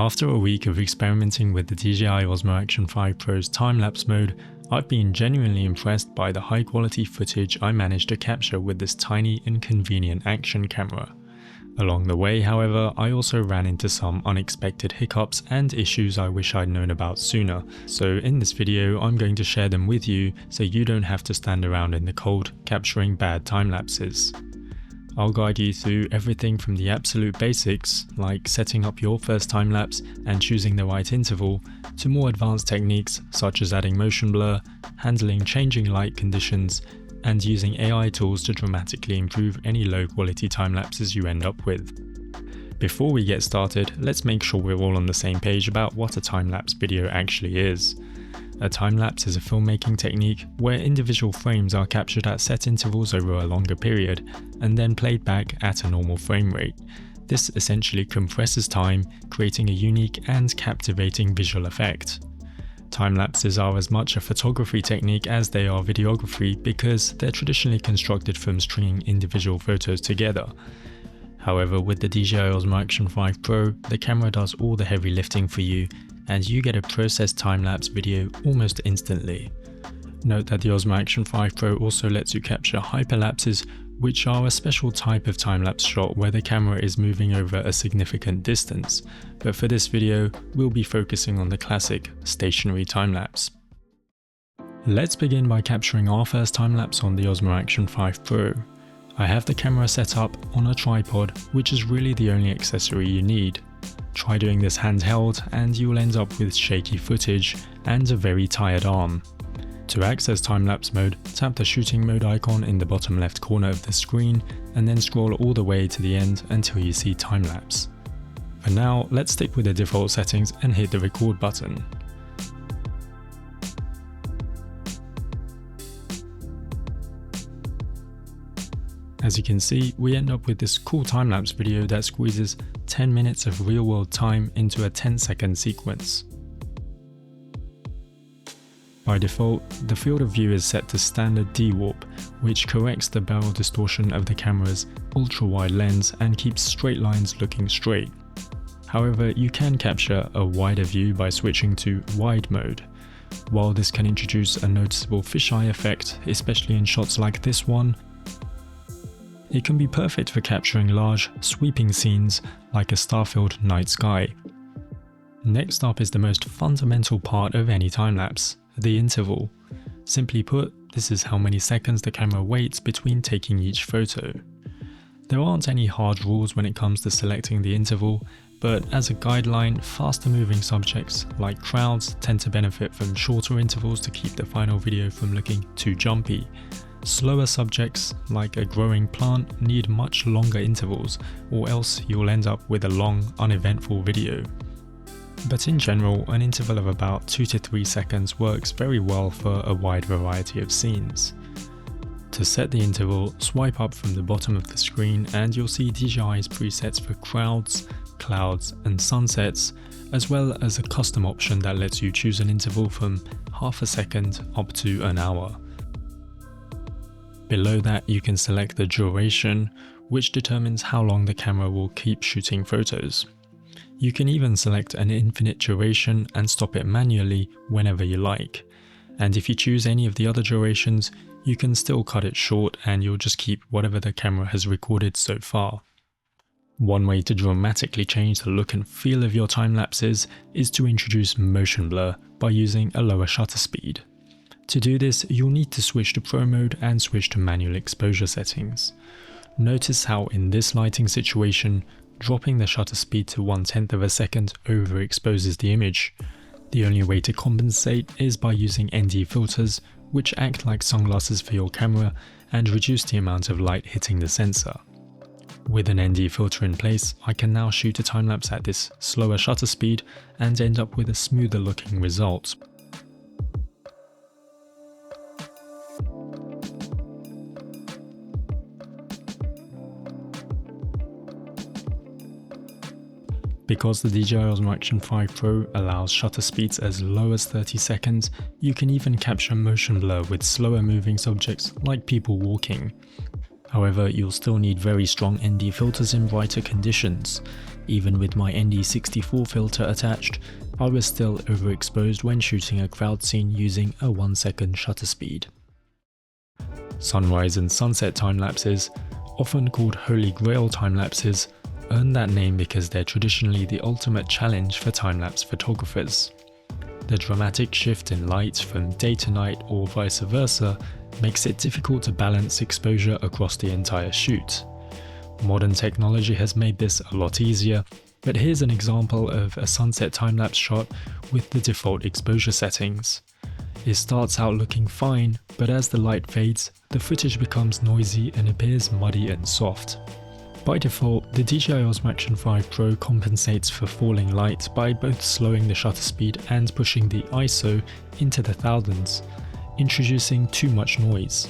After a week of experimenting with the DJI Osmo Action 5 Pro's time-lapse mode, I've been genuinely impressed by the high quality footage I managed to capture with this tiny and convenient action camera. Along the way, however, I also ran into some unexpected hiccups and issues I wish I'd known about sooner, so in this video I'm going to share them with you so you don't have to stand around in the cold capturing bad time lapses. I'll guide you through everything from the absolute basics, like setting up your first time lapse and choosing the right interval, to more advanced techniques such as adding motion blur, handling changing light conditions, and using AI tools to dramatically improve any low quality time lapses you end up with. Before we get started, let's make sure we're all on the same page about what a time-lapse video actually is. A time-lapse is a filmmaking technique where individual frames are captured at set intervals over a longer period and then played back at a normal frame rate. This essentially compresses time, creating a unique and captivating visual effect. Time-lapses are as much a photography technique as they are videography because they're traditionally constructed from stringing individual photos together. However, with the DJI Osmo Action 5 Pro, the camera does all the heavy lifting for you, and you get a processed time-lapse video almost instantly. Note that the Osmo Action 5 Pro also lets you capture hyperlapses, which are a special type of time-lapse shot where the camera is moving over a significant distance, but for this video, we'll be focusing on the classic stationary time-lapse. Let's begin by capturing our first time-lapse on the Osmo Action 5 Pro. I have the camera set up on a tripod, which is really the only accessory you need. Try doing this handheld and you'll end up with shaky footage and a very tired arm. To access time-lapse mode, tap the shooting mode icon in the bottom left corner of the screen and then scroll all the way to the end until you see time-lapse. For now, let's stick with the default settings and hit the record button. As you can see, we end up with this cool time-lapse video that squeezes 10 minutes of real-world time into a 10-second sequence. By default, the field of view is set to standard D-warp, which corrects the barrel distortion of the camera's ultra-wide lens and keeps straight lines looking straight. However, you can capture a wider view by switching to wide mode. While this can introduce a noticeable fisheye effect, especially in shots like this one, it can be perfect for capturing large, sweeping scenes like a star-filled night sky. Next up is the most fundamental part of any time-lapse, the interval. Simply put, this is how many seconds the camera waits between taking each photo. There aren't any hard rules when it comes to selecting the interval, but as a guideline, faster-moving subjects like crowds tend to benefit from shorter intervals to keep the final video from looking too jumpy. Slower subjects, like a growing plant, need much longer intervals, or else you'll end up with a long, uneventful video. But in general, an interval of about 2 to 3 seconds works very well for a wide variety of scenes. To set the interval, swipe up from the bottom of the screen and you'll see DJI's presets for crowds, clouds, and sunsets, as well as a custom option that lets you choose an interval from half a second up to an hour. Below that, you can select the duration, which determines how long the camera will keep shooting photos. You can even select an infinite duration and stop it manually whenever you like. And if you choose any of the other durations, you can still cut it short and you'll just keep whatever the camera has recorded so far. One way to dramatically change the look and feel of your time lapses is to introduce motion blur by using a lower shutter speed. To do this, you'll need to switch to Pro mode and switch to manual exposure settings. Notice how in this lighting situation, dropping the shutter speed to 1/10 of a second overexposes the image. The only way to compensate is by using ND filters, which act like sunglasses for your camera and reduce the amount of light hitting the sensor. With an ND filter in place, I can now shoot a time-lapse at this slower shutter speed and end up with a smoother looking result. Because the DJI Osmo Action 5 Pro allows shutter speeds as low as 30 seconds, you can even capture motion blur with slower moving subjects like people walking. However, you'll still need very strong ND filters in brighter conditions. Even with my ND64 filter attached, I was still overexposed when shooting a crowd scene using a 1-second shutter speed. Sunrise and sunset time-lapses, often called Holy Grail time-lapses, earn that name because they're traditionally the ultimate challenge for time-lapse photographers. The dramatic shift in light from day to night or vice versa makes it difficult to balance exposure across the entire shoot. Modern technology has made this a lot easier, but here's an example of a sunset time-lapse shot with the default exposure settings. It starts out looking fine, but as the light fades, the footage becomes noisy and appears muddy and soft. By default, the DJI Osmo Action 5 Pro compensates for falling light by both slowing the shutter speed and pushing the ISO into the thousands, introducing too much noise.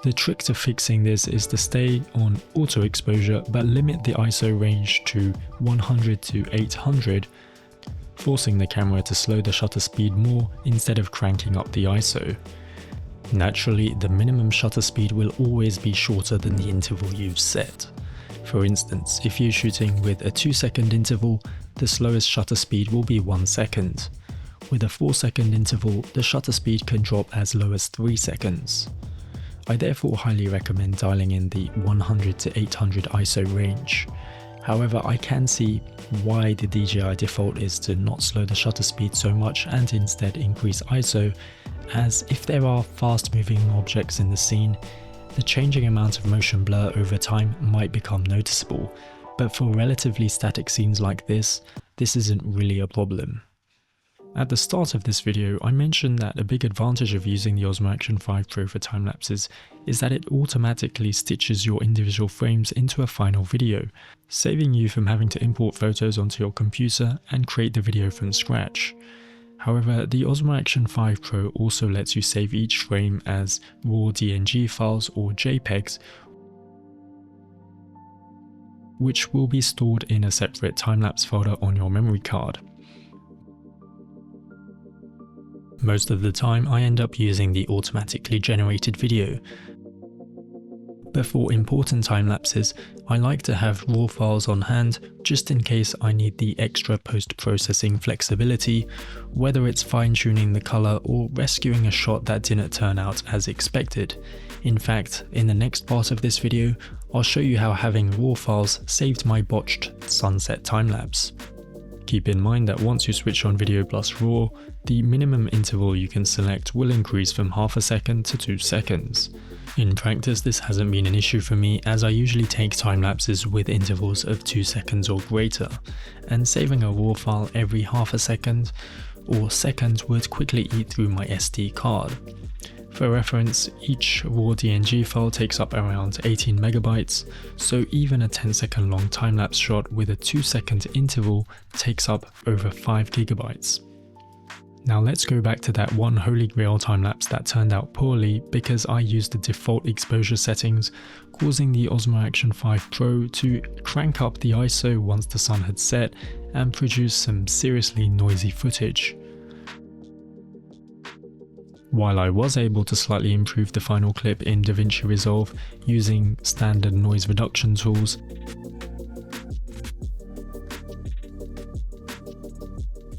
The trick to fixing this is to stay on auto exposure but limit the ISO range to 100 to 800, forcing the camera to slow the shutter speed more instead of cranking up the ISO. Naturally, the minimum shutter speed will always be shorter than the interval you've set. For instance, if you're shooting with a 2-second interval, the slowest shutter speed will be 1 second. With a 4-second interval, the shutter speed can drop as low as 3 seconds. I therefore highly recommend dialing in the 100 to 800 ISO range. However, I can see why the DJI default is to not slow the shutter speed so much and instead increase ISO, as if there are fast moving objects in the scene, the changing amount of motion blur over time might become noticeable, but for relatively static scenes like this isn't really a problem. At the start of this video, I mentioned that a big advantage of using the Osmo Action 5 Pro for time-lapses is that it automatically stitches your individual frames into a final video, saving you from having to import photos onto your computer and create the video from scratch. However, the Osmo Action 5 Pro also lets you save each frame as raw DNG files or JPEGs, which will be stored in a separate time-lapse folder on your memory card. Most of the time I end up using the automatically generated video, but for important time-lapses I like to have raw files on hand just in case I need the extra post-processing flexibility, whether it's fine-tuning the color or rescuing a shot that didn't turn out as expected. In fact, in the next part of this video, I'll show you how having raw files saved my botched sunset time-lapse. Keep in mind that once you switch on Video plus RAW, the minimum interval you can select will increase from ½ second to 2 seconds. In practice, this hasn't been an issue for me, as I usually take time-lapses with intervals of 2 seconds or greater, and saving a RAW file every ½ second or second would quickly eat through my SD card. For reference, each raw DNG file takes up around 18 megabytes, so even a 10-second long time-lapse shot with a 2-second interval takes up over 5 gigabytes. Now let's go back to that one Holy Grail time-lapse that turned out poorly because I used the default exposure settings, causing the Osmo Action 5 Pro to crank up the ISO once the sun had set and produce some seriously noisy footage. While I was able to slightly improve the final clip in DaVinci Resolve using standard noise reduction tools,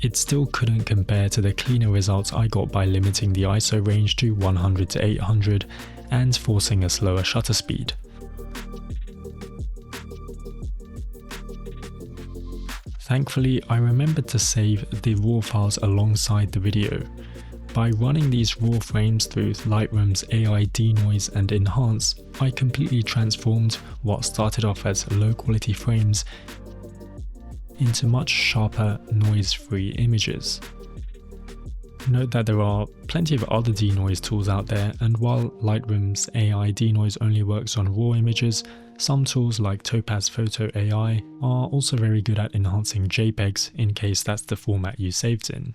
it still couldn't compare to the cleaner results I got by limiting the ISO range to 100 to 800 and forcing a slower shutter speed. Thankfully, I remembered to save the RAW files alongside the video. By running these raw frames through Lightroom's AI denoise and enhance, I completely transformed what started off as low quality frames into much sharper, noise-free images. Note that there are plenty of other denoise tools out there, and while Lightroom's AI denoise only works on raw images, some tools like Topaz Photo AI are also very good at enhancing JPEGs in case that's the format you saved in.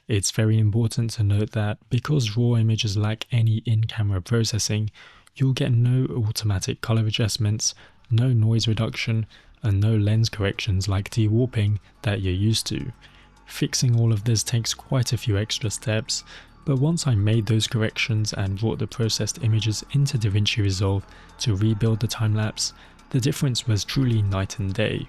It's very important to note that because raw images lack any in-camera processing, you'll get no automatic color adjustments, no noise reduction, and no lens corrections like dewarping that you're used to. Fixing all of this takes quite a few extra steps, But once I made those corrections and brought the processed images into DaVinci Resolve to rebuild the time-lapse, the difference was truly night and day.